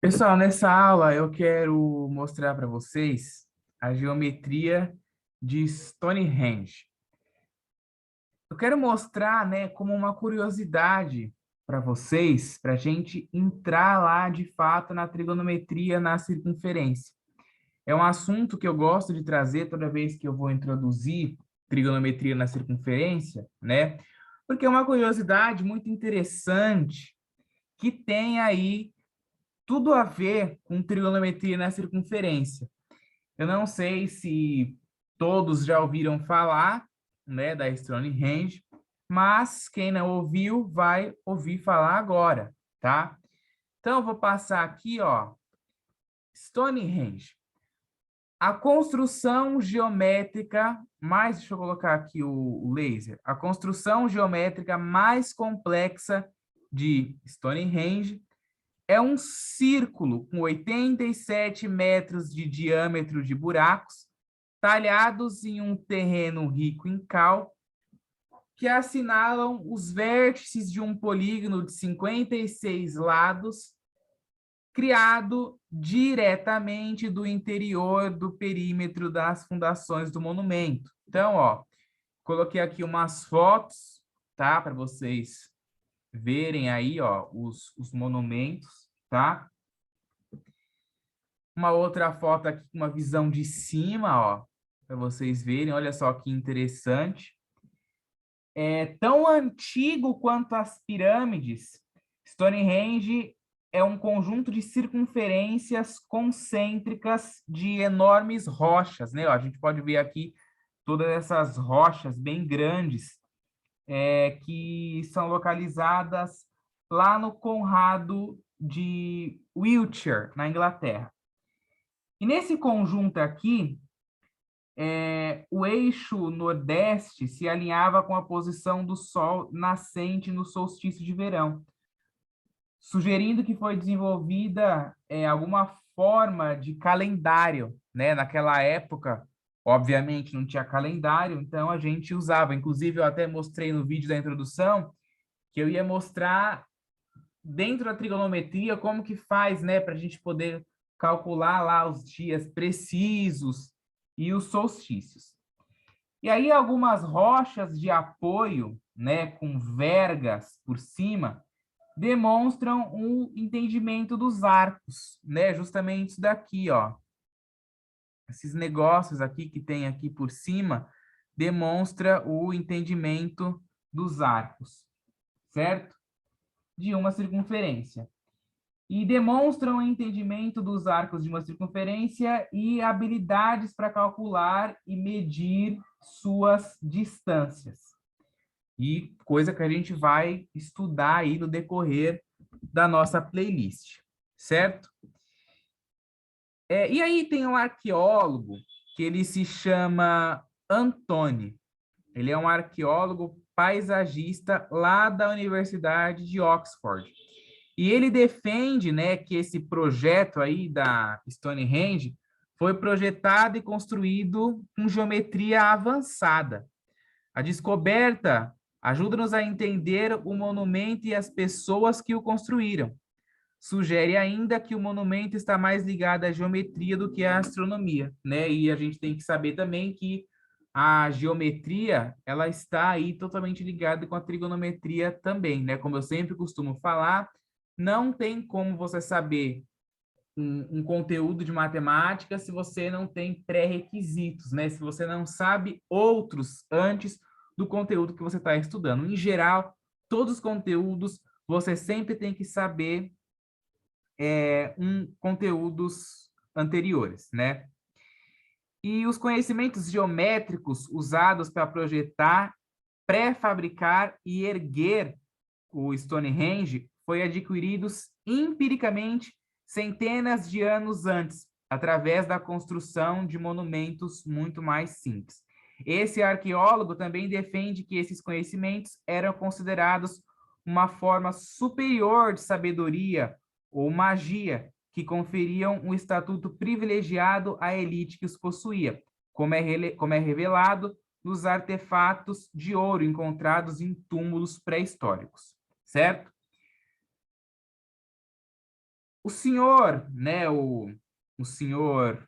Pessoal, nessa aula eu quero mostrar para vocês a geometria de Stonehenge. Eu quero mostrar, né, como uma curiosidade para vocês, para a gente entrar lá de fato na trigonometria na circunferência. É um assunto que eu gosto de trazer toda vez que eu vou introduzir trigonometria na circunferência, né? Porque é uma curiosidade muito interessante que tem aí tudo a ver com trigonometria na circunferência. Eu não sei se todos já ouviram falar, né, da Stonehenge, mas quem não ouviu vai ouvir falar agora, tá? Então, eu vou passar aqui, ó, Stonehenge. A construção geométrica mais, deixa eu colocar aqui o laser, a construção geométrica mais complexa de Stonehenge é um círculo com 87 metros de diâmetro de buracos, talhados em um terreno rico em cal, que assinalam os vértices de um polígono de 56 lados, criado diretamente do interior do perímetro das fundações do monumento. Então, ó, coloquei aqui umas fotos, tá? Para vocês verem aí, ó, os monumentos, tá? Uma outra foto aqui com uma visão de cima, ó, para vocês verem. Olha só que interessante. É tão antigo quanto as pirâmides. Stonehenge é um conjunto de circunferências concêntricas de enormes rochas, né? Ó, a gente pode ver aqui todas essas rochas bem grandes, que são localizadas lá no Conrado de Wiltshire, na Inglaterra. E nesse conjunto aqui, o eixo nordeste se alinhava com a posição do Sol nascente no solstício de verão, sugerindo que foi desenvolvida alguma forma de calendário, né? Naquela época, obviamente, não tinha calendário, então a gente usava. Inclusive, eu até mostrei no vídeo da introdução que eu ia mostrar dentro da trigonometria como que faz, né, para a gente poder calcular lá os dias precisos e os solstícios. E aí algumas rochas de apoio, né, com vergas por cima, demonstram um entendimento dos arcos, né? Justamente isso daqui, ó. Esses negócios aqui que tem aqui por cima demonstra o entendimento dos arcos, certo? De uma circunferência. E demonstram o entendimento dos arcos de uma circunferência e habilidades para calcular e medir suas distâncias. E coisa que a gente vai estudar aí no decorrer da nossa playlist, certo? E aí tem um arqueólogo que ele se chama Antony. Ele é um arqueólogo paisagista lá da Universidade de Oxford. E ele defende, né, que esse projeto aí da Stonehenge foi projetado e construído com geometria avançada. A descoberta ajuda-nos a entender o monumento e as pessoas que o construíram. Sugere ainda que o monumento está mais ligado à geometria do que à astronomia, né? E a gente tem que saber também que a geometria, ela está aí totalmente ligada com a trigonometria também, né? Como eu sempre costumo falar, não tem como você saber um conteúdo de matemática se você não tem pré-requisitos, né? Se você não sabe outros antes do conteúdo que você está estudando. Em geral, todos os conteúdos você sempre tem que saber conteúdos anteriores, né? E os conhecimentos geométricos usados para projetar, pré-fabricar e erguer o Stonehenge foi adquiridos empiricamente centenas de anos antes, através da construção de monumentos muito mais simples. Esse arqueólogo também defende que esses conhecimentos eram considerados uma forma superior de sabedoria ou magia, que conferiam um estatuto privilegiado à elite que os possuía, como é revelado nos artefatos de ouro encontrados em túmulos pré-históricos, certo? O senhor, né, o senhor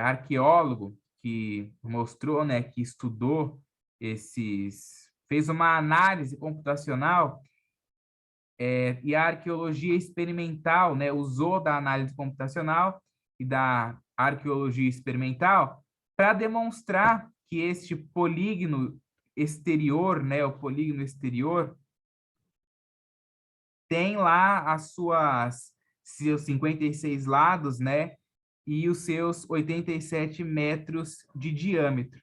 arqueólogo que mostrou, né, que estudou fez uma análise computacional e a arqueologia experimental, né, usou da análise computacional e da arqueologia experimental para demonstrar que este polígono exterior, né, o polígono exterior, tem lá seus 56 lados, né, e os seus 87 metros de diâmetro.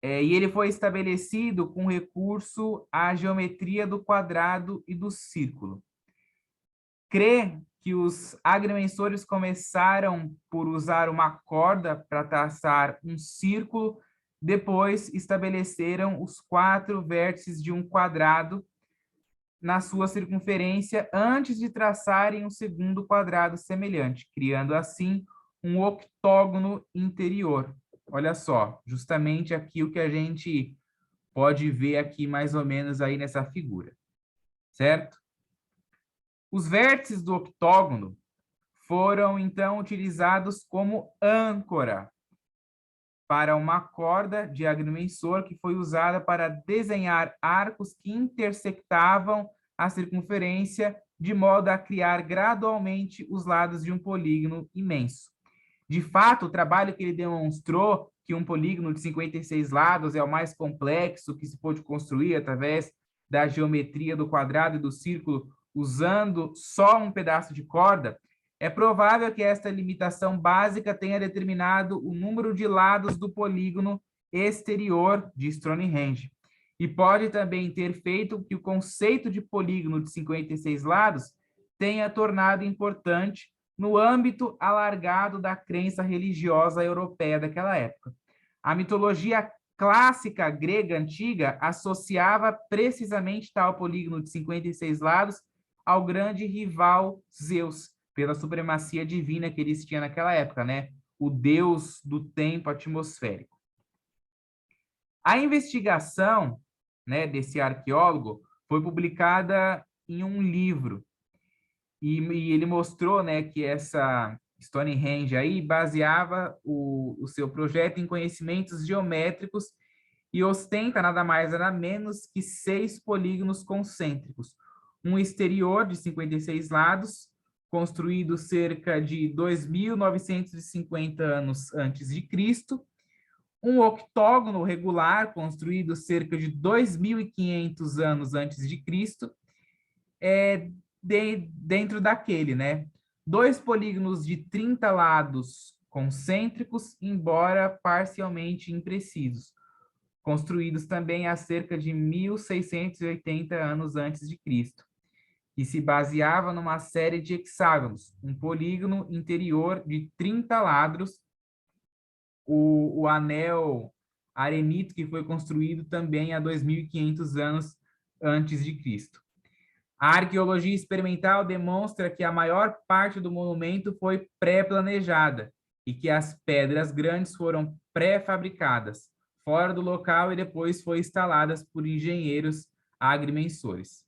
E ele foi estabelecido com recurso à geometria do quadrado e do círculo. Crê que os agrimensores começaram por usar uma corda para traçar um círculo, depois estabeleceram os 4 vértices de um quadrado na sua circunferência antes de traçarem um segundo quadrado semelhante, criando assim um octógono interior. Olha só, justamente aqui o que a gente pode ver aqui mais ou menos aí nessa figura, certo? Os vértices do octógono foram então utilizados como âncora para uma corda de agrimensor que foi usada para desenhar arcos que intersectavam a circunferência de modo a criar gradualmente os lados de um polígono imenso. De fato, o trabalho que ele demonstrou que um polígono de 56 lados é o mais complexo que se pôde construir através da geometria do quadrado e do círculo usando só um pedaço de corda, é provável que esta limitação básica tenha determinado o número de lados do polígono exterior de Stonehenge. E pode também ter feito que o conceito de polígono de 56 lados tenha tornado importante no âmbito alargado da crença religiosa europeia daquela época. A mitologia clássica grega antiga associava precisamente tal polígono de 56 lados ao grande rival Zeus, pela supremacia divina que eles tinham naquela época, né? O deus do tempo atmosférico. A investigação, né, desse arqueólogo foi publicada em um livro e ele mostrou, né, que essa Stonehenge aí baseava o seu projeto em conhecimentos geométricos e ostenta nada mais nada menos que 6 polígonos concêntricos, um exterior de 56 lados, construído cerca de 2.950 anos antes de Cristo, um octógono regular construído cerca de 2.500 anos antes de Cristo, dentro daquele, né? 2 polígonos de 30 lados concêntricos, embora parcialmente imprecisos, construídos também há cerca de 1.680 anos antes de Cristo, que se baseava numa série de hexágonos, um polígono interior de 30 ladros, o anel arenito, que foi construído também há 2.500 anos antes de Cristo. A arqueologia experimental demonstra que a maior parte do monumento foi pré-planejada e que as pedras grandes foram pré-fabricadas, fora do local e depois foi instaladas por engenheiros agrimensores.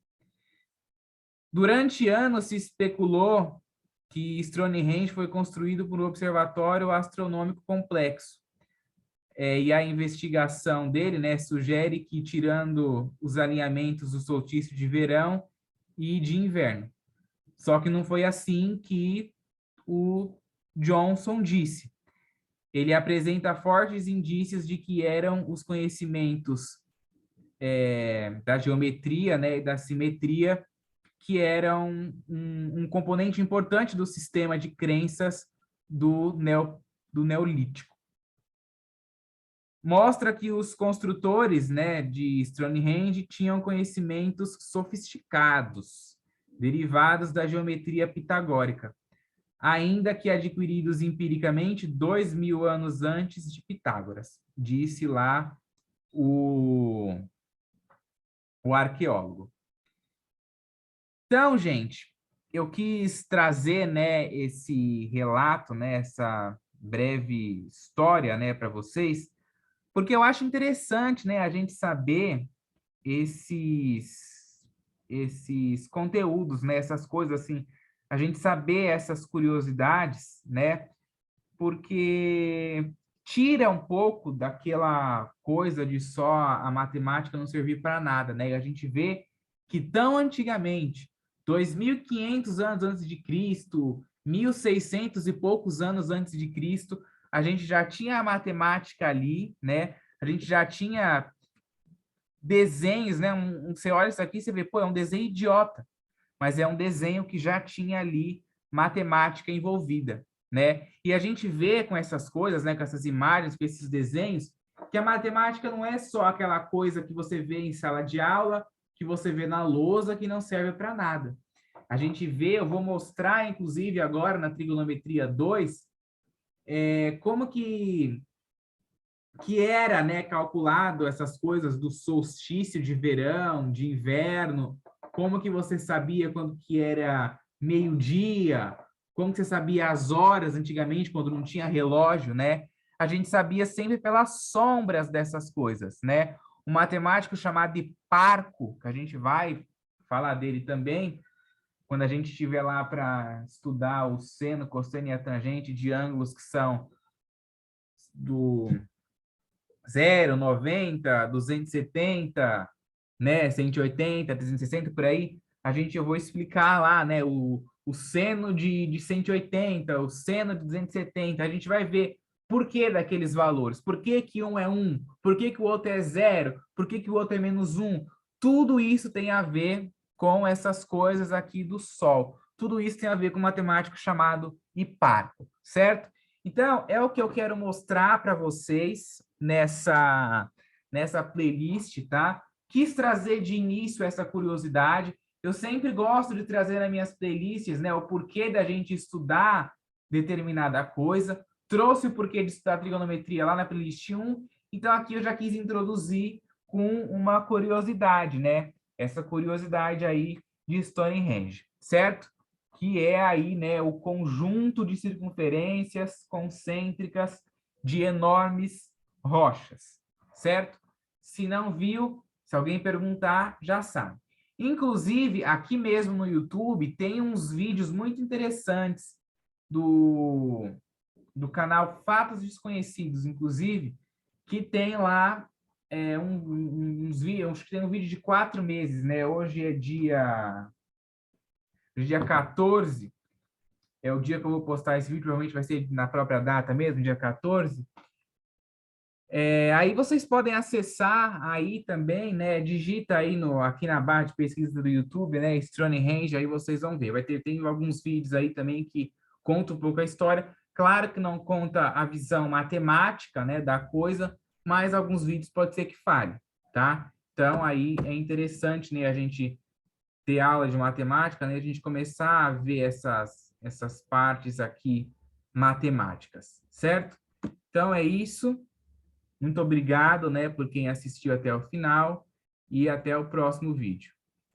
Durante anos se especulou que Stonehenge foi construído por um observatório astronômico complexo. E a investigação dele, né, sugere que, tirando os alinhamentos do solstício de verão e de inverno. Só que não foi assim que o Johnson disse. Ele apresenta fortes indícios de que eram os conhecimentos da geometria, né, e da simetria que eram um componente importante do sistema de crenças do Neolítico. Mostra que os construtores, né, de Stonehenge tinham conhecimentos sofisticados, derivados da geometria pitagórica, ainda que adquiridos empiricamente 2.000 anos antes de Pitágoras, disse lá o arqueólogo. Então, gente, eu quis trazer, né, esse relato, né, essa breve história, né, para vocês, porque eu acho interessante, né, a gente saber esses esses conteúdos, né? Essas coisas assim, a gente saber essas curiosidades, né? Porque tira um pouco daquela coisa de só a matemática não servir para nada, né? E a gente vê que tão antigamente, 2.500 anos antes de Cristo, 1.600 e poucos anos antes de Cristo, a gente já tinha a matemática ali, né? A gente já tinha desenhos, né? Você olha isso aqui e você vê, pô, é um desenho idiota, mas é um desenho que já tinha ali matemática envolvida, né? E a gente vê com essas coisas, né, com essas imagens, com esses desenhos, que a matemática não é só aquela coisa que você vê em sala de aula, que você vê na lousa, que não serve para nada. A gente vê, eu vou mostrar, inclusive, agora na trigonometria 2, como que era, né, calculado essas coisas do solstício de verão, de inverno, como que você sabia quando que era meio-dia, como que você sabia as horas antigamente, quando não tinha relógio, né? A gente sabia sempre pelas sombras dessas coisas, né? Um matemático chamado Hiparco, que a gente vai falar dele também, quando a gente estiver lá para estudar o seno, cosseno e a tangente de ângulos que são do 0, 90, 270, né, 180, 360, por aí, eu vou explicar lá, né, o seno de 180, o seno de 270, a gente vai ver por que daqueles valores, por que que um é 1, por que que o outro é 0, por que que o outro é menos 1, tudo isso tem a ver com essas coisas aqui do Sol, tudo isso tem a ver com um matemático chamado Hiparco, certo? Então, é o que eu quero mostrar para vocês nessa playlist, tá? Quis trazer de início essa curiosidade. Eu sempre gosto de trazer nas minhas playlists, né, o porquê da gente estudar determinada coisa. Trouxe o porquê de estudar trigonometria lá na playlist 1. Então, aqui eu já quis introduzir com uma curiosidade, né? Essa curiosidade aí de Stonehenge, certo? Que é aí, né, o conjunto de circunferências concêntricas de enormes rochas, certo? Se não viu, se alguém perguntar, já sabe. Inclusive, aqui mesmo no YouTube, tem uns vídeos muito interessantes do canal Fatos Desconhecidos, inclusive, que tem lá uns vídeos, acho que tem um vídeo de 4 meses, né? Hoje é dia 14, é o dia que eu vou postar esse vídeo, provavelmente vai ser na própria data mesmo, dia 14. Aí vocês podem acessar aí também, né? Digita aí aqui na barra de pesquisa do YouTube, né? Stonehenge, aí vocês vão ver. Tem alguns vídeos aí também que contam um pouco a história. Claro que não conta a visão matemática, né, da coisa, mas alguns vídeos pode ser que falhe, tá? Então aí é interessante, né, a gente ter aula de matemática, né, a gente começar a ver essas partes aqui matemáticas, certo? Então é isso. Muito obrigado, né, por quem assistiu até o final e até o próximo vídeo.